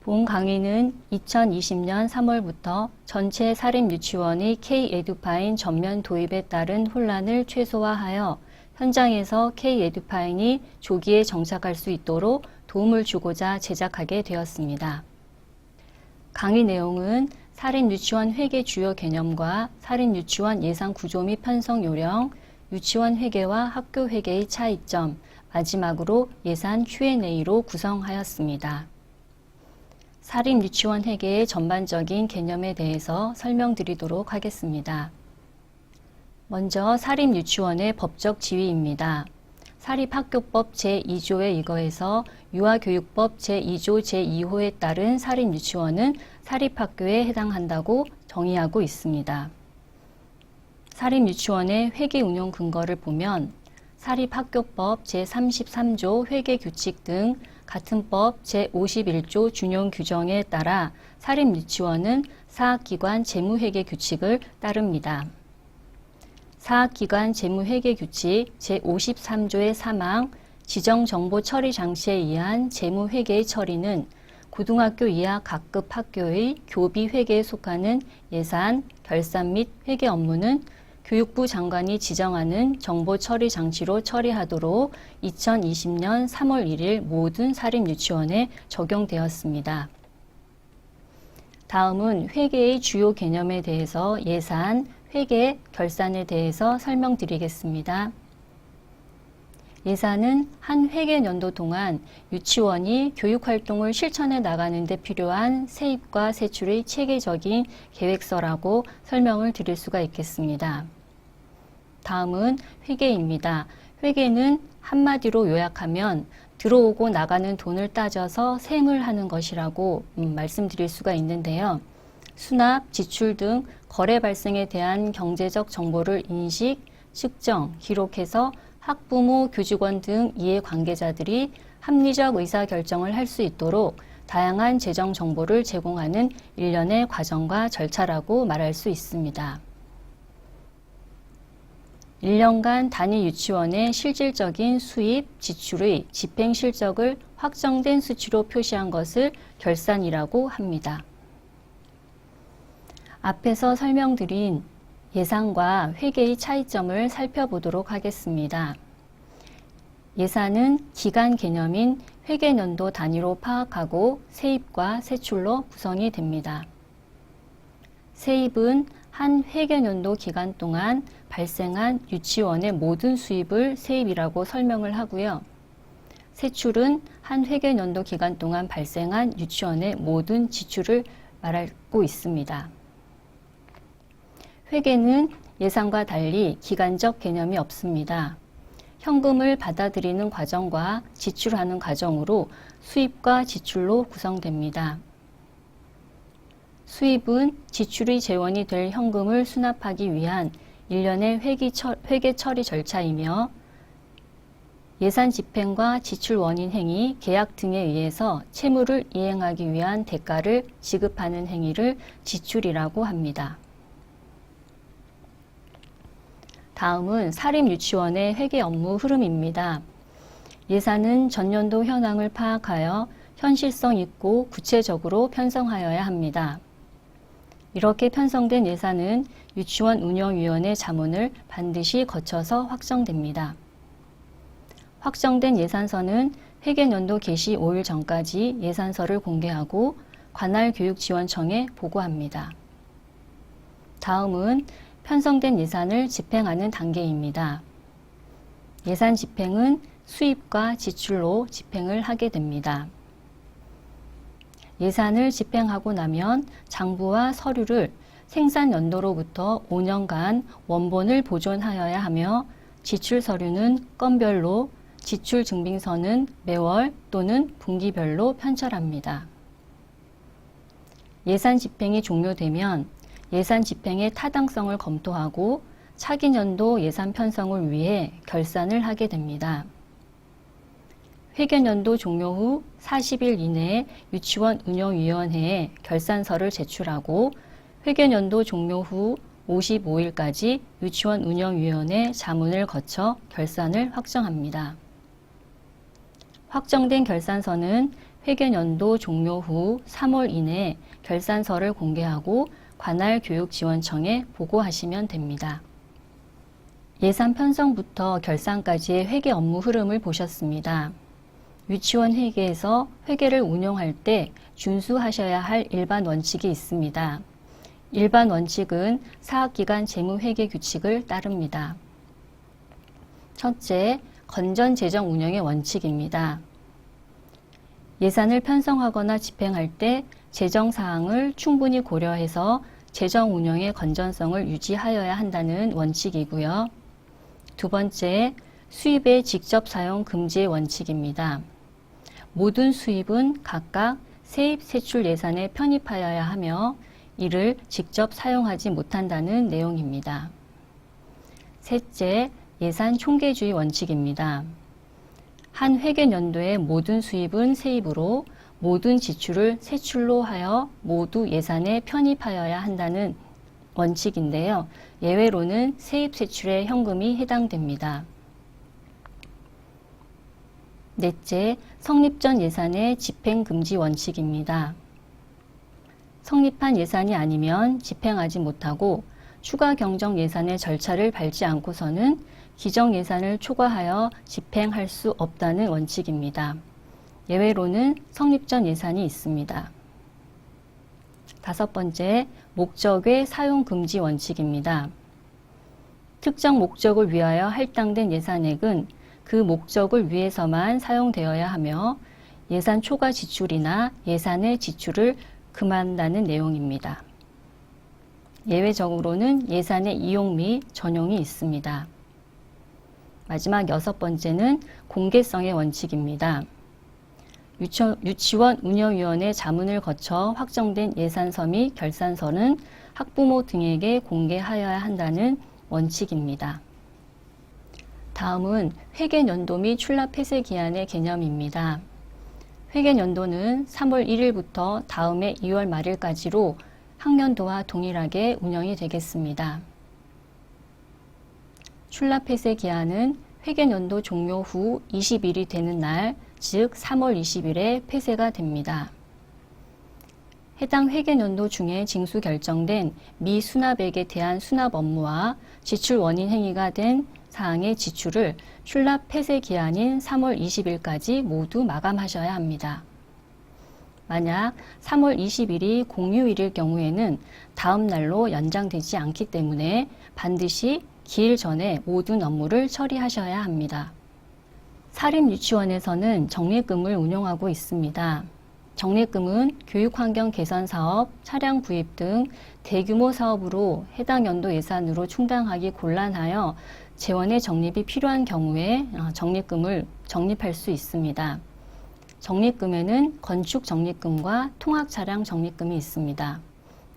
본 강의는 2020년 3월부터 전체 사립유치원의 K-에듀파인 전면 도입에 따른 혼란을 최소화하여 현장에서 K-에듀파인이 조기에 정착할 수 있도록 도움을 주고자 제작하게 되었습니다. 강의 내용은 사립유치원 회계 주요 개념과 사립유치원 예산 구조 및 편성 요령, 유치원 회계와 학교 회계의 차이점, 마지막으로 예산 Q&A로 구성하였습니다. 사립유치원 회계의 전반적인 개념에 대해서 설명드리도록 하겠습니다. 먼저 사립유치원의 법적 지위입니다. 사립학교법 제2조에 의거해서 유아교육법 제2조 제2호에 따른 사립유치원은 사립학교에 해당한다고 정의하고 있습니다. 사립유치원의 회계 운영 근거를 보면 사립학교법 제33조 회계규칙 등 같은 법 제51조 준용 규정에 따라 사립유치원은 사학기관 재무회계규칙을 따릅니다. 사학기관 재무회계규칙 제53조의 3항 지정정보 처리 장치에 의한 재무회계의 처리는 고등학교 이하 각급 학교의 교비 회계에 속하는 예산, 결산 및 회계 업무는 교육부 장관이 지정하는 정보 처리 장치로 처리하도록 2020년 3월 1일 모든 사립유치원에 적용되었습니다. 다음은 회계의 주요 개념에 대해서 예산, 회계, 결산에 대해서 설명드리겠습니다. 예산은 한 회계연도 동안 유치원이 교육활동을 실천해 나가는 데 필요한 세입과 세출의 체계적인 계획서라고 설명을 드릴 수가 있겠습니다. 다음은 회계입니다. 회계는 한마디로 요약하면 들어오고 나가는 돈을 따져서 셈을 하는 것이라고 말씀드릴 수가 있는데요. 수납, 지출 등 거래 발생에 대한 경제적 정보를 인식, 측정, 기록해서 학부모, 교직원 등 이해관계자들이 합리적 의사결정을 할 수 있도록 다양한 재정 정보를 제공하는 일련의 과정과 절차라고 말할 수 있습니다. 1년간 단위 유치원의 실질적인 수입, 지출의 집행 실적을 확정된 수치로 표시한 것을 결산이라고 합니다. 앞에서 설명드린 예산과 회계의 차이점을 살펴보도록 하겠습니다. 예산은 기간 개념인 회계연도 단위로 파악하고 세입과 세출로 구성이 됩니다. 세입은 한 회계연도 기간 동안 발생한 유치원의 모든 수입을 세입이라고 설명을 하고요. 세출은 한 회계연도 기간 동안 발생한 유치원의 모든 지출을 말하고 있습니다. 회계는 예산과 달리 기간적 개념이 없습니다. 현금을 받아들이는 과정과 지출하는 과정으로 수입과 지출로 구성됩니다. 수입은 지출의 재원이 될 현금을 수납하기 위한 일련의 회계 처리 절차이며 예산 집행과 지출 원인 행위, 계약 등에 의해서 채무를 이행하기 위한 대가를 지급하는 행위를 지출이라고 합니다. 다음은 사립유치원의 회계 업무 흐름입니다. 예산은 전년도 현황을 파악하여 현실성 있고 구체적으로 편성하여야 합니다. 이렇게 편성된 예산은 유치원 운영위원회 자문을 반드시 거쳐서 확정됩니다. 확정된 예산서는 회계연도 개시 5일 전까지 예산서를 공개하고 관할 교육지원청에 보고합니다. 다음은 편성된 예산을 집행하는 단계입니다. 예산 집행은 수입과 지출로 집행을 하게 됩니다. 예산을 집행하고 나면 장부와 서류를 생산 연도로부터 5년간 원본을 보존하여야 하며 지출 서류는 건별로, 지출 증빙서는 매월 또는 분기별로 편철합니다. 예산 집행이 종료되면 예산 집행의 타당성을 검토하고 차기 연도 예산 편성을 위해 결산을 하게 됩니다. 회계연도 종료 후 40일 이내에 유치원 운영위원회에 결산서를 제출하고 회계연도 종료 후 55일까지 유치원 운영위원회 자문을 거쳐 결산을 확정합니다. 확정된 결산서는 회계연도 종료 후 3월 이내에 결산서를 공개하고 관할 교육지원청에 보고하시면 됩니다. 예산 편성부터 결산까지의 회계 업무 흐름을 보셨습니다. 유치원 회계에서 회계를 운영할 때 준수하셔야 할 일반 원칙이 있습니다. 일반 원칙은 사학기간 재무회계 규칙을 따릅니다. 첫째, 건전재정 운영의 원칙입니다. 예산을 편성하거나 집행할 때 재정 사항을 충분히 고려해서 재정 운영의 건전성을 유지하여야 한다는 원칙이고요. 두 번째, 수입의 직접 사용 금지의 원칙입니다. 모든 수입은 각각 세입 세출 예산에 편입하여야 하며 이를 직접 사용하지 못한다는 내용입니다. 셋째, 예산 총계주의 원칙입니다. 한 회계연도의 모든 수입은 세입으로 모든 지출을 세출로 하여 모두 예산에 편입하여야 한다는 원칙인데요. 예외로는 세입 세출에 현금이 해당됩니다. 넷째, 성립 전 예산의 집행금지 원칙입니다. 성립한 예산이 아니면 집행하지 못하고 추가 경정 예산의 절차를 밟지 않고서는 기정 예산을 초과하여 집행할 수 없다는 원칙입니다. 예외로는 성립 전 예산이 있습니다. 다섯 번째, 목적의 사용 금지 원칙입니다. 특정 목적을 위하여 할당된 예산액은 그 목적을 위해서만 사용되어야 하며 예산 초과 지출이나 예산의 지출을 금한다는 내용입니다. 예외적으로는 예산의 이용 및 전용이 있습니다. 마지막 여섯 번째는 공개성의 원칙입니다. 유치원 운영위원회 자문을 거쳐 확정된 예산서 및 결산서는 학부모 등에게 공개하여야 한다는 원칙입니다. 다음은 회계연도 및 출납 폐쇄 기한의 개념입니다. 회계연도는 3월 1일부터 다음해 2월 말일까지로 학년도와 동일하게 운영이 되겠습니다. 출납 폐쇄 기한은 회계연도 종료 후 20일이 되는 날, 즉 3월 20일에 폐쇄가 됩니다. 해당 회계연도 중에 징수 결정된 미수납액에 대한 수납 업무와 지출 원인 행위가 된 사항의 지출을 출납 폐쇄 기한인 3월 20일까지 모두 마감하셔야 합니다. 만약 3월 20일이 공휴일일 경우에는 다음 날로 연장되지 않기 때문에 반드시 기일 전에 모든 업무를 처리하셔야 합니다. 사립유치원에서는 적립금을 운용하고 있습니다. 적립금은 교육환경 개선 사업, 차량 구입 등 대규모 사업으로 해당 연도 예산으로 충당하기 곤란하여 재원의 적립이 필요한 경우에 적립금을 적립할 수 있습니다. 적립금에는 건축 적립금과 통학 차량 적립금이 있습니다.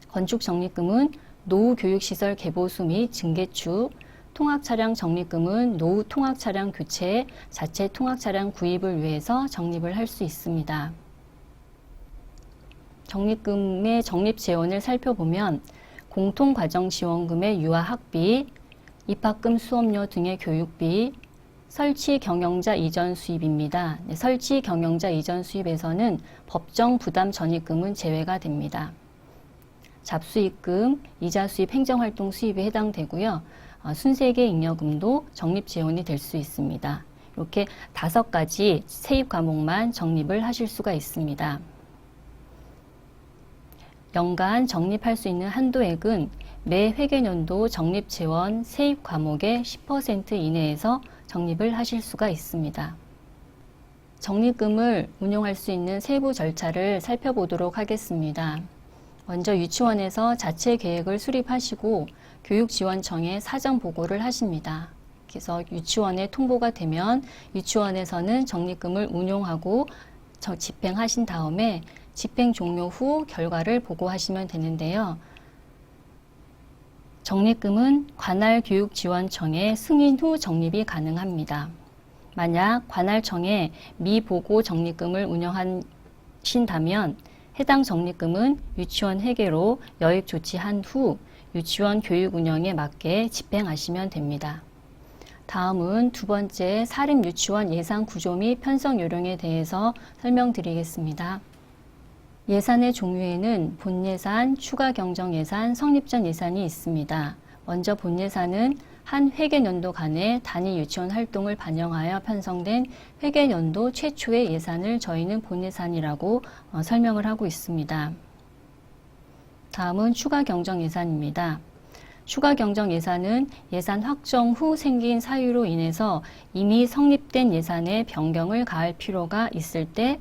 건축 적립금은 노후 교육시설 개보수 및 증개축, 통학 차량 적립금은 노후 통학 차량 교체, 자체 통학 차량 구입을 위해서 적립을 할 수 있습니다. 적립금의 적립 재원을 살펴보면 공통과정지원금의 유아학비, 입학금 수업료 등의 교육비, 설치 경영자 이전 수입입니다. 설치 경영자 이전 수입에서는 법정 부담 전입금은 제외가 됩니다. 잡수입금, 이자 수입, 행정활동 수입에 해당되고요. 순세계 잉여금도 적립 재원이 될 수 있습니다. 이렇게 5가지 세입 과목만 적립을 하실 수가 있습니다. 연간 적립할 수 있는 한도액은 매 회계연도 적립 재원 세입 과목의 10% 이내에서 적립을 하실 수가 있습니다. 적립금을 운용할 수 있는 세부 절차를 살펴보도록 하겠습니다. 먼저 유치원에서 자체 계획을 수립하시고 교육지원청에 사전 보고를 하십니다. 그래서 유치원에 통보가 되면 유치원에서는 적립금을 운용하고 집행하신 다음에 집행 종료 후 결과를 보고하시면 되는데요. 적립금은 관할 교육지원청에 승인 후 적립이 가능합니다. 만약 관할청에 미보고 적립금을 운영하신다면 해당 적립금은 유치원 회계로 여입 조치한 후 유치원 교육 운영에 맞게 집행하시면 됩니다. 다음은 두 번째 사립유치원 예산 구조 및 편성 요령에 대해서 설명드리겠습니다. 예산의 종류에는 본예산, 추가 경정 예산, 성립전 예산이 있습니다. 먼저 본예산은 한 회계연도 간의 단위 유치원 활동을 반영하여 편성된 회계연도 최초의 예산을 저희는 본예산이라고 설명을 하고 있습니다. 다음은 추가 경정 예산입니다. 추가 경정 예산은 예산 확정 후 생긴 사유로 인해서 이미 성립된 예산에 변경을 가할 필요가 있을 때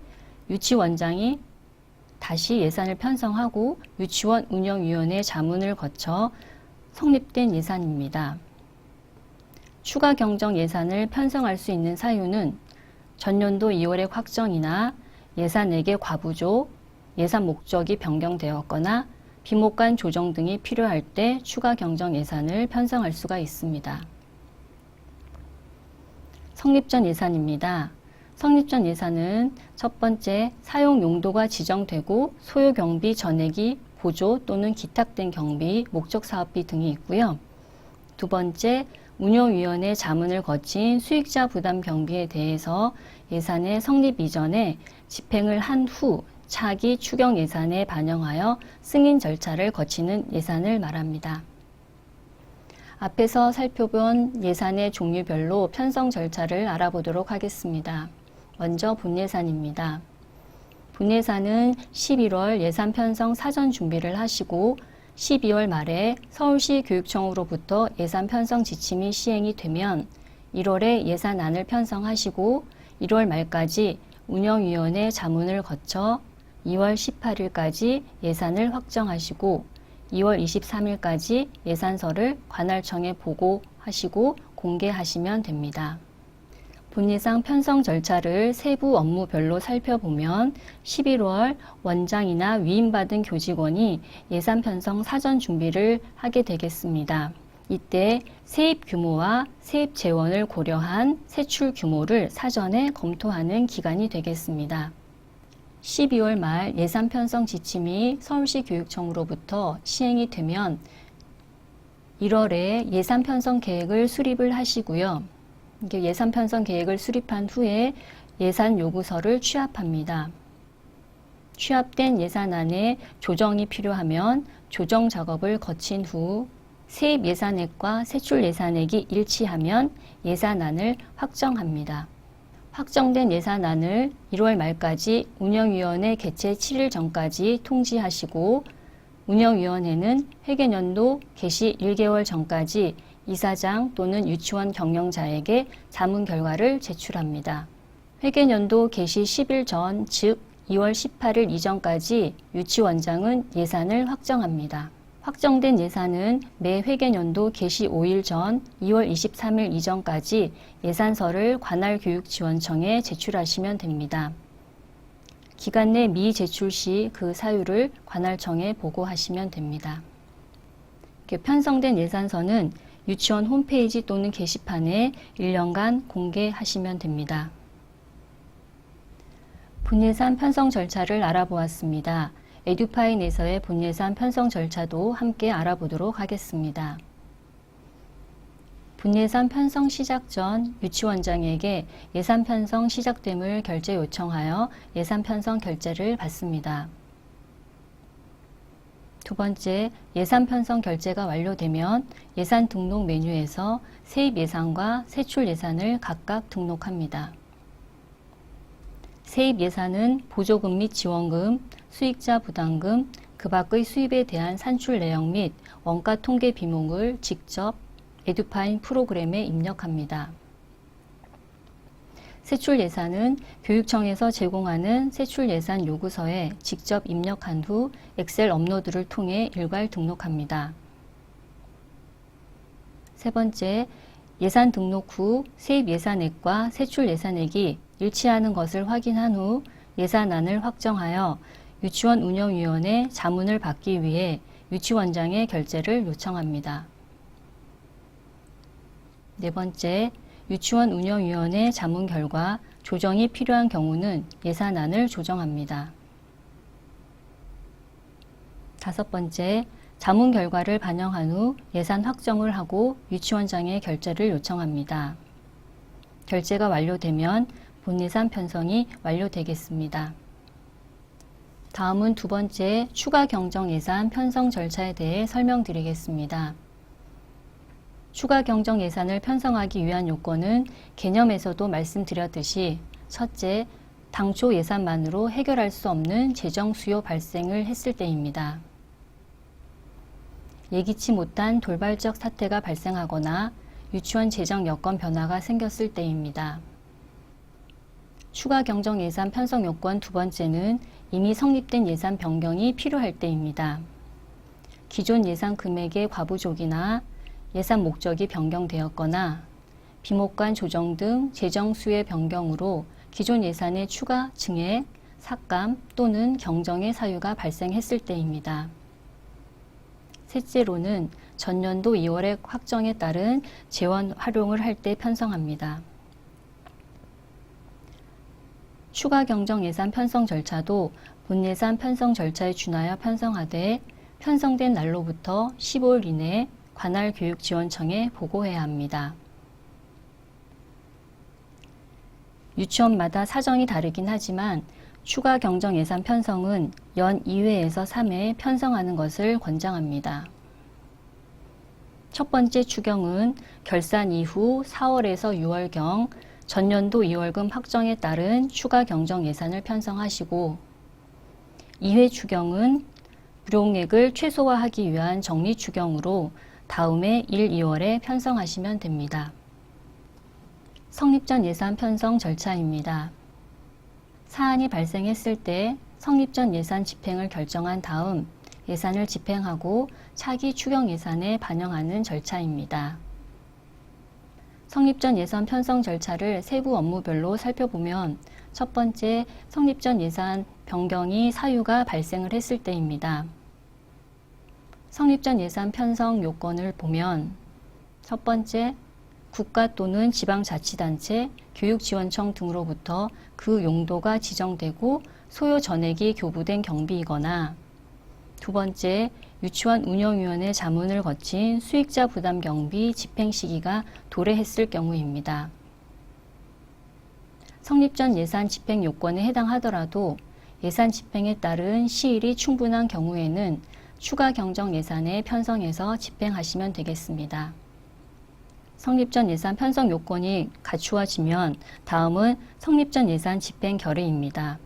유치원장이 다시 예산을 편성하고 유치원 운영위원회 자문을 거쳐 성립된 예산입니다. 추가 경정 예산을 편성할 수 있는 사유는 전년도 2월의 확정이나 예산액의 과부족, 예산 목적이 변경되었거나 비목간 조정 등이 필요할 때 추가 경정 예산을 편성할 수가 있습니다. 성립전 예산입니다. 성립전 예산은 첫 번째, 사용 용도가 지정되고 소요 경비 전액이 보조 또는 기탁된 경비, 목적 사업비 등이 있고요. 두 번째, 운영위원회 자문을 거친 수익자 부담 경비에 대해서 예산의 성립 이전에 집행을 한 후 차기 추경 예산에 반영하여 승인 절차를 거치는 예산을 말합니다. 앞에서 살펴본 예산의 종류별로 편성 절차를 알아보도록 하겠습니다. 먼저 본예산입니다. 본예산은 11월 예산 편성 사전 준비를 하시고 12월 말에 서울시 교육청으로부터 예산 편성 지침이 시행이 되면 1월에 예산안을 편성하시고 1월 말까지 운영위원회 자문을 거쳐 2월 18일까지 예산을 확정하시고 2월 23일까지 예산서를 관할청에 보고하시고 공개하시면 됩니다. 본예산 편성 절차를 세부 업무별로 살펴보면 11월 원장이나 위임받은 교직원이 예산 편성 사전 준비를 하게 되겠습니다. 이때 세입 규모와 세입 재원을 고려한 세출 규모를 사전에 검토하는 기간이 되겠습니다. 12월 말 예산 편성 지침이 서울시 교육청으로부터 시행이 되면 1월에 예산 편성 계획을 수립을 하시고요. 예산 편성 계획을 수립한 후에 예산 요구서를 취합합니다. 취합된 예산안에 조정이 필요하면 조정 작업을 거친 후 세입 예산액과 세출 예산액이 일치하면 예산안을 확정합니다. 확정된 예산안을 1월 말까지 운영위원회 개최 7일 전까지 통지하시고 운영위원회는 회계연도 개시 1개월 전까지 이사장 또는 유치원 경영자에게 자문 결과를 제출합니다. 회계연도 개시 10일 전, 즉 2월 18일 이전까지 유치원장은 예산을 확정합니다. 확정된 예산은 매 회계연도 개시 5일 전 2월 23일 이전까지 예산서를 관할교육지원청에 제출하시면 됩니다. 기간 내 미제출 시 그 사유를 관할청에 보고하시면 됩니다. 편성된 예산서는 유치원 홈페이지 또는 게시판에 1년간 공개하시면 됩니다. 본예산 편성 절차를 알아보았습니다. 에듀파인에서의 본예산 편성 절차도 함께 알아보도록 하겠습니다. 본예산 편성 시작 전 유치원장에게 예산 편성 시작됨을 결제 요청하여 예산 편성 결제를 받습니다. 두 번째, 예산 편성 결제가 완료되면 예산 등록 메뉴에서 세입 예산과 세출 예산을 각각 등록합니다. 세입 예산은 보조금 및 지원금, 수익자 부담금, 그 밖의 수입에 대한 산출 내역 및 원가 통계 비목을 직접 에듀파인 프로그램에 입력합니다. 세출 예산은 교육청에서 제공하는 세출 예산 요구서에 직접 입력한 후 엑셀 업로드를 통해 일괄 등록합니다. 세 번째, 예산 등록 후 세입 예산액과 세출 예산액이 일치하는 것을 확인한 후 예산안을 확정하여 유치원 운영위원회 자문을 받기 위해 유치원장의 결재를 요청합니다. 네 번째, 유치원 운영위원회 자문 결과 조정이 필요한 경우는 예산안을 조정합니다. 다섯 번째, 자문 결과를 반영한 후 예산 확정을 하고 유치원장의 결재를 요청합니다. 결재가 완료되면 본예산 편성이 완료되겠습니다. 다음은 두 번째 추가 경정 예산 편성 절차에 대해 설명드리겠습니다. 추가 경정 예산을 편성하기 위한 요건은 개념에서도 말씀드렸듯이 첫째, 당초 예산만으로 해결할 수 없는 재정 수요 발생을 했을 때입니다. 예기치 못한 돌발적 사태가 발생하거나 유치원 재정 여건 변화가 생겼을 때입니다. 추가 경정 예산 편성 요건 두 번째는 이미 성립된 예산 변경이 필요할 때입니다. 기존 예산 금액의 과부족이나 예산 목적이 변경되었거나 비목관 조정 등 재정 수의 변경으로 기존 예산의 추가 증액, 삭감 또는 경정의 사유가 발생했을 때입니다. 셋째로는 전년도 2월의 확정에 따른 재원 활용을 할 때 편성합니다. 추가 경정 예산 편성 절차도 본예산 편성 절차에 준하여 편성하되 편성된 날로부터 15일 이내에 관할 교육지원청에 보고해야 합니다. 유치원마다 사정이 다르긴 하지만 추가 경정 예산 편성은 연 2회에서 3회 편성하는 것을 권장합니다. 첫 번째 추경은 결산 이후 4월에서 6월경 전년도 2월금 확정에 따른 추가 경정 예산을 편성하시고 2회 추경은 불용액을 최소화하기 위한 정리 추경으로 다음해 1, 2월에 편성하시면 됩니다. 성립전 예산 편성 절차입니다. 사안이 발생했을 때 성립전 예산 집행을 결정한 다음 예산을 집행하고 차기 추경 예산에 반영하는 절차입니다. 성립전 예산 편성 절차를 세부 업무별로 살펴보면 첫 번째, 성립전 예산 변경이 사유가 발생을 했을 때입니다. 성립전 예산 편성 요건을 보면 첫 번째, 국가 또는 지방자치단체, 교육지원청 등으로부터 그 용도가 지정되고 소요 전액이 교부된 경비이거나 두 번째, 유치원 운영위원회 자문을 거친 수익자 부담 경비 집행 시기가 도래했을 경우입니다. 성립전 예산 집행 요건에 해당하더라도 예산 집행에 따른 시일이 충분한 경우에는 추가 경정 예산에 편성해서 집행하시면 되겠습니다. 성립전 예산 편성 요건이 갖추어지면 다음은 성립전 예산 집행 결의입니다.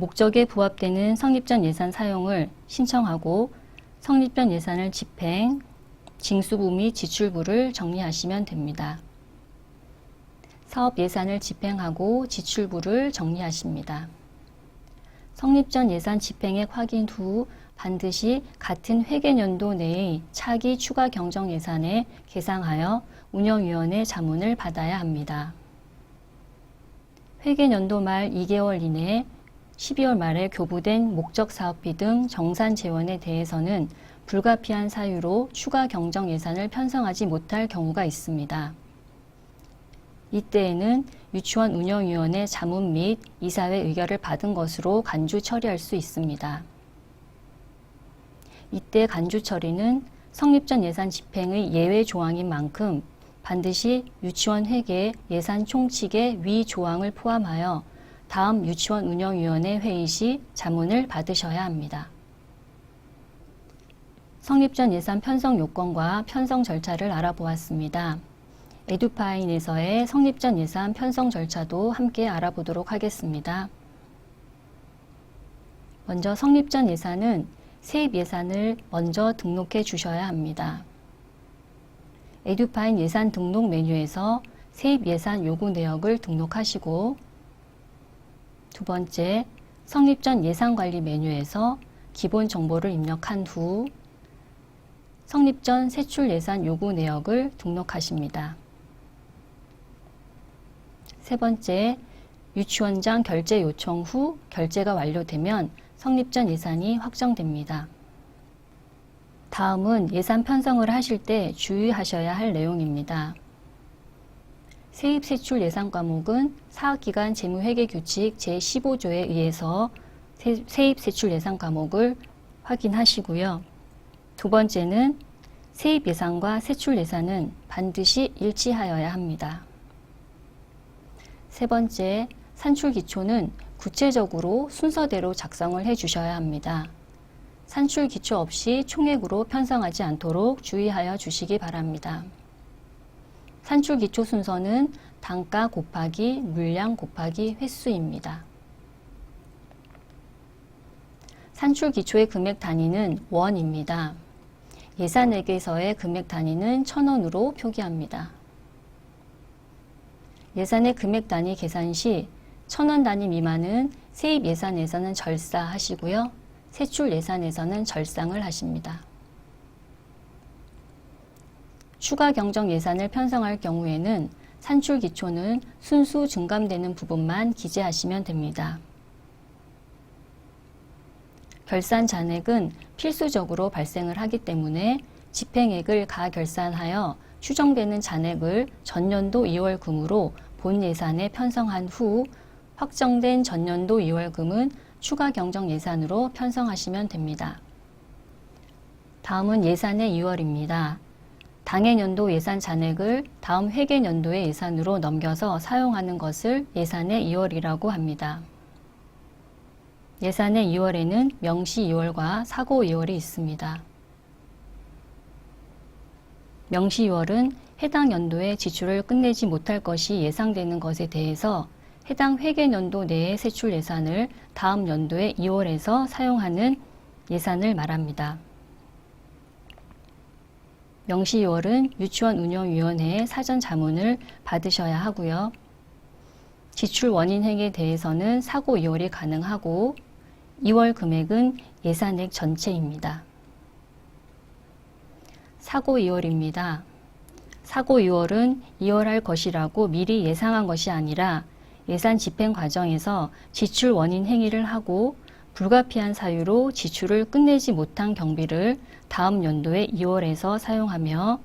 목적에 부합되는 성립전 예산 사용을 신청하고 성립전 예산을 집행, 징수부 및 지출부를 정리하시면 됩니다. 사업 예산을 집행하고 지출부를 정리하십니다. 성립전 예산 집행액 확인 후 반드시 같은 회계연도 내의 차기 추가 경정 예산에 계상하여 운영위원회 자문을 받아야 합니다. 회계연도 말 2개월 이내에 12월 말에 교부된 목적 사업비 등 정산 재원에 대해서는 불가피한 사유로 추가 경정 예산을 편성하지 못할 경우가 있습니다. 이때에는 유치원 운영위원회 자문 및 이사회 의결을 받은 것으로 간주 처리할 수 있습니다. 이때 간주 처리는 성립전 예산 집행의 예외 조항인 만큼 반드시 유치원 회계 예산 총칙의 위 조항을 포함하여 다음 유치원 운영위원회 회의 시 자문을 받으셔야 합니다. 성립전 예산 편성 요건과 편성 절차를 알아보았습니다. 에듀파인에서의 성립전 예산 편성 절차도 함께 알아보도록 하겠습니다. 먼저 성립전 예산은 세입 예산을 먼저 등록해 주셔야 합니다. 에듀파인 예산 등록 메뉴에서 세입 예산 요구 내역을 등록하시고 두 번째, 성립전 예산관리 메뉴에서 기본 정보를 입력한 후 성립전 세출 예산 요구 내역을 등록하십니다. 세 번째, 유치원장 결재 요청 후 결재가 완료되면 성립전 예산이 확정됩니다. 다음은 예산 편성을 하실 때 주의하셔야 할 내용입니다. 세입세출 예산 과목은 사학기간 재무회계규칙 제15조에 의해서 세입세출 예산 과목을 확인하시고요. 두 번째는 세입 예산과 세출 예산은 반드시 일치하여야 합니다. 세 번째, 산출 기초는 구체적으로 순서대로 작성을 해 주셔야 합니다. 산출 기초 없이 총액으로 편성하지 않도록 주의하여 주시기 바랍니다. 산출 기초 순서는 단가 곱하기 물량 곱하기 횟수입니다. 산출 기초의 금액 단위는 원입니다. 예산액에서의 금액 단위는 1,000원으로 표기합니다. 예산의 금액 단위 계산 시 1,000원 단위 미만은 세입 예산에서는 절사하시고요. 세출 예산에서는 절상을 하십니다. 추가 경정 예산을 편성할 경우에는 산출 기초는 순수 증감되는 부분만 기재하시면 됩니다. 결산 잔액은 필수적으로 발생을 하기 때문에 집행액을 가결산하여 추정되는 잔액을 전년도 2월금으로 본 예산에 편성한 후 확정된 전년도 2월금은 추가 경정 예산으로 편성하시면 됩니다. 다음은 예산의 2월입니다. 당해년도 예산 잔액을 다음 회계년도의 예산으로 넘겨서 사용하는 것을 예산의 2월이라고 합니다. 예산의 2월에는 명시 2월과 사고 2월이 있습니다. 명시 2월은 해당 연도에 지출을 끝내지 못할 것이 예상되는 것에 대해서 해당 회계년도 내의 세출 예산을 다음 연도의 2월에서 사용하는 예산을 말합니다. 명시 2월은 유치원 운영위원회의 사전 자문을 받으셔야 하고요. 지출 원인 행위에 대해서는 사고 2월이 가능하고 2월 금액은 예산액 전체입니다. 사고 2월입니다. 사고 2월은 2월 할 것이라고 미리 예상한 것이 아니라 예산 집행 과정에서 지출 원인 행위를 하고 불가피한 사유로 지출을 끝내지 못한 경비를 다음 연도의 2월에서 사용하며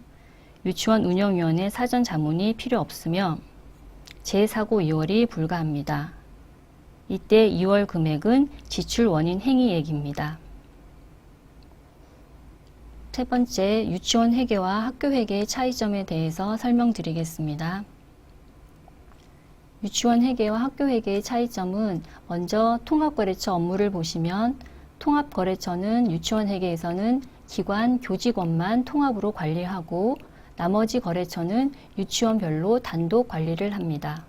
유치원 운영위원회 사전 자문이 필요 없으며 재사고 2월이 불가합니다. 이때 2월 금액은 지출 원인 행위액입니다. 세 번째, 유치원 회계와 학교 회계의 차이점에 대해서 설명드리겠습니다. 유치원 회계와 학교 회계의 차이점은 먼저 통합거래처 업무를 보시면 통합거래처는 유치원 회계에서는 기관, 교직원만 통합으로 관리하고 나머지 거래처는 유치원별로 단독 관리를 합니다.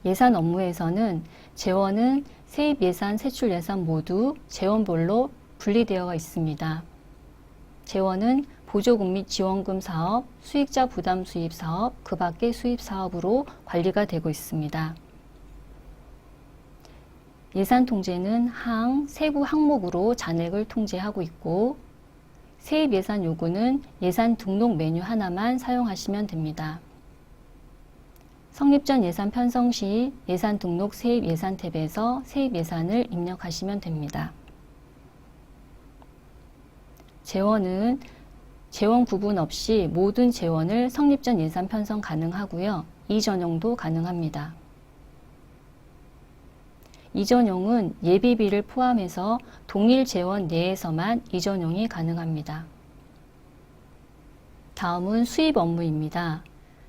예산 업무에서는 재원은 세입 예산, 세출 예산 모두 재원별로 분리되어 있습니다. 재원은 보조금 및 지원금 사업, 수익자 부담 수입 사업, 그 밖의 수입 사업으로 관리가 되고 있습니다. 예산 통제는 세부 항목으로 잔액을 통제하고 있고 세입 예산 요구는 예산 등록 메뉴 하나만 사용하시면 됩니다. 성립 전 예산 편성 시 예산 등록 세입 예산 탭에서 세입 예산을 입력하시면 됩니다. 재원은 재원 구분 없이 모든 재원을 성립 전 예산 편성 가능하고요. 이전용도 가능합니다. 이전용은 예비비를 포함해서 동일 재원 내에서만 이전용이 가능합니다. 다음은 수입 업무입니다.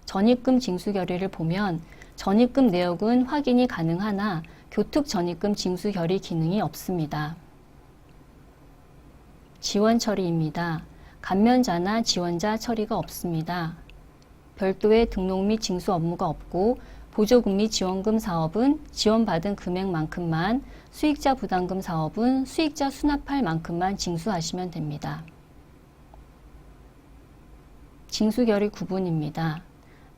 전입금 징수 결의를 보면 전입금 내역은 확인이 가능하나 교특 전입금 징수 결의 기능이 없습니다. 지원 처리입니다. 감면자나 지원자 처리가 없습니다. 별도의 등록 및 징수 업무가 없고 보조금 및 지원금 사업은 지원받은 금액만큼만, 수익자 부담금 사업은 수익자 수납할 만큼만 징수하시면 됩니다. 징수 결의 구분입니다.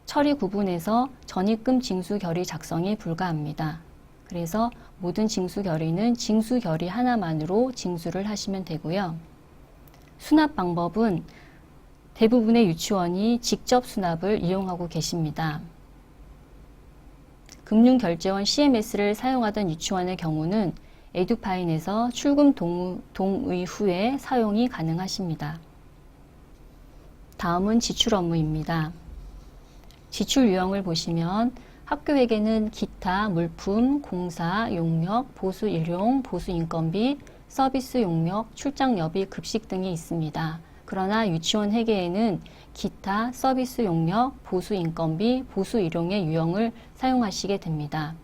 처리 구분에서 전입금 징수 결의 작성이 불가합니다. 그래서 모든 징수 결의는 징수 결의 하나만으로 징수를 하시면 되고요. 수납 방법은 대부분의 유치원이 직접 수납을 이용하고 계십니다. 금융결제원 CMS를 사용하던 유치원의 경우는 에듀파인에서 출금 동의 후에 사용이 가능하십니다. 다음은 지출 업무입니다. 지출 유형을 보시면 학교회계는 기타, 물품, 공사, 용역, 보수 일용, 보수 인건비, 서비스 용역, 출장여비, 급식 등이 있습니다. 그러나 유치원 회계에는 기타, 서비스 용역, 보수 인건비, 보수 일용의 유형을 사용하시게 됩니다.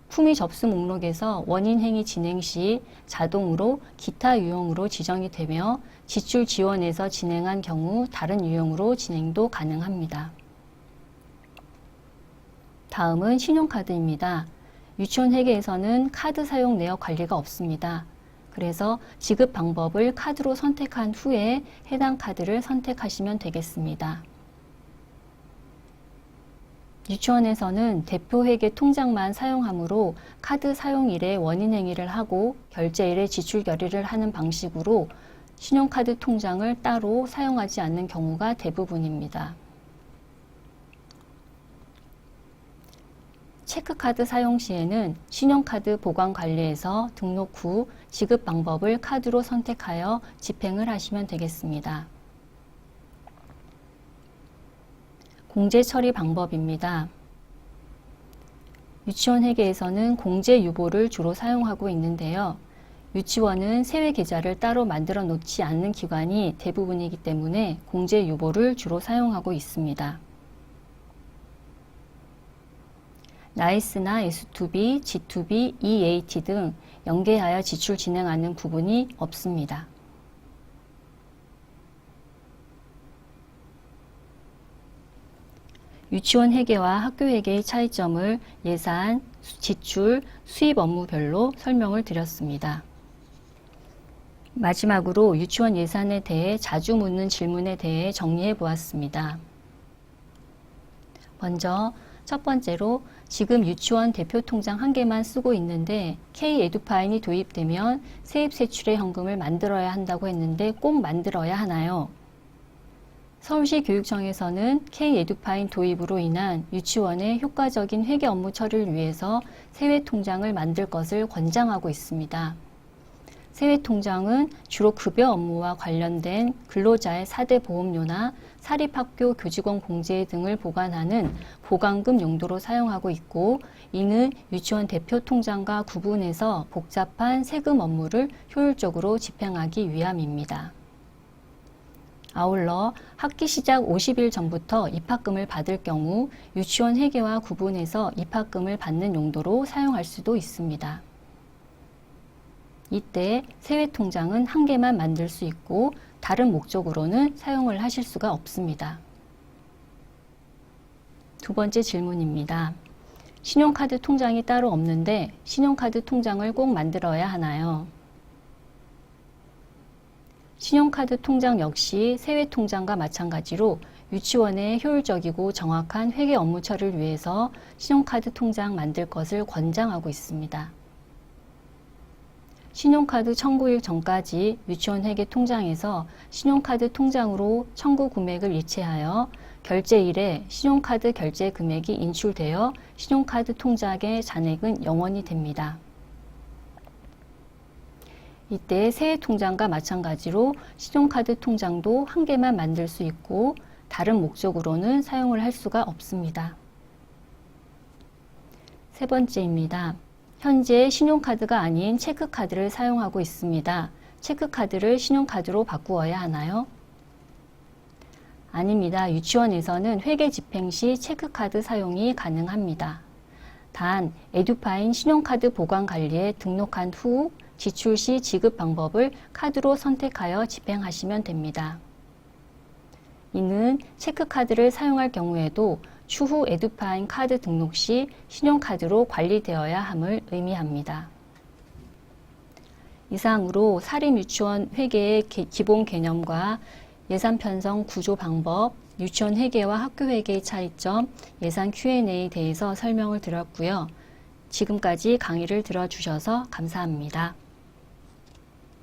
품위 접수 목록에서 원인 행위 진행 시 자동으로 기타 유형으로 지정이 되며 지출 지원에서 진행한 경우 다른 유형으로 진행도 가능합니다. 다음은 신용카드입니다. 유치원 회계에서는 카드 사용 내역 관리가 없습니다. 그래서 지급 방법을 카드로 선택한 후에 해당 카드를 선택하시면 되겠습니다. 유치원에서는 대표회계 통장만 사용하므로 카드 사용일에 원인 행위를 하고 결제일에 지출 결의를 하는 방식으로 신용카드 통장을 따로 사용하지 않는 경우가 대부분입니다. 체크카드 사용 시에는 신용카드 보관 관리에서 등록 후 지급 방법을 카드로 선택하여 집행을 하시면 되겠습니다. 공제 처리 방법입니다. 유치원 회계에서는 공제 유보를 주로 사용하고 있는데요. 유치원은 세외 계좌를 따로 만들어 놓지 않는 기관이 대부분이기 때문에 공제 유보를 주로 사용하고 있습니다. 나이스나 S2B, G2B, EAT 등 연계하여 지출 진행하는 부분이 없습니다. 유치원 회계와 학교 회계의 차이점을 예산, 지출, 수입 업무별로 설명을 드렸습니다. 마지막으로 유치원 예산에 대해 자주 묻는 질문에 대해 정리해 보았습니다. 먼저 첫 번째로 지금 유치원 대표 통장 한 개만 쓰고 있는데 K-에듀파인이 도입되면 세입세출의 현금을 만들어야 한다고 했는데 꼭 만들어야 하나요? 서울시 교육청에서는 K-에듀파인 도입으로 인한 유치원의 효과적인 회계 업무 처리를 위해서 세외통장을 만들 것을 권장하고 있습니다. 세외통장은 주로 급여 업무와 관련된 근로자의 4대 보험료나 사립학교 교직원 공제 등을 보관하는 보관금 용도로 사용하고 있고, 이는 유치원 대표 통장과 구분해서 복잡한 세금 업무를 효율적으로 집행하기 위함입니다. 아울러 학기 시작 50일 전부터 입학금을 받을 경우 유치원 회계와 구분해서 입학금을 받는 용도로 사용할 수도 있습니다. 이때 세외통장은 한 개만 만들 수 있고 다른 목적으로는 사용을 하실 수가 없습니다. 두 번째 질문입니다. 신용카드 통장이 따로 없는데 신용카드 통장을 꼭 만들어야 하나요? 신용카드 통장 역시 세외통장과 마찬가지로 유치원의 효율적이고 정확한 회계 업무 처리를 위해서 신용카드 통장 만들 것을 권장하고 있습니다. 신용카드 청구일 전까지 유치원 회계 통장에서 신용카드 통장으로 청구 금액을 이체하여 결제일에 신용카드 결제 금액이 인출되어 신용카드 통장의 잔액은 영원히 됩니다. 이때 세외통장과 마찬가지로 신용카드 통장도 한 개만 만들 수 있고 다른 목적으로는 사용을 할 수가 없습니다. 세 번째입니다. 현재 신용카드가 아닌 체크카드를 사용하고 있습니다. 체크카드를 신용카드로 바꾸어야 하나요? 아닙니다. 유치원에서는 회계 집행 시 체크카드 사용이 가능합니다. 단, 에듀파인 신용카드 보관 관리에 등록한 후 지출 시 지급 방법을 카드로 선택하여 집행하시면 됩니다. 이는 체크카드를 사용할 경우에도 추후 에듀파인 카드 등록 시 신용카드로 관리되어야 함을 의미합니다. 이상으로 사립유치원 회계의 기본 개념과 예산 편성 구조 방법, 유치원 회계와 학교 회계의 차이점, 예산 Q&A에 대해서 설명을 드렸고요. 지금까지 강의를 들어주셔서 감사합니다.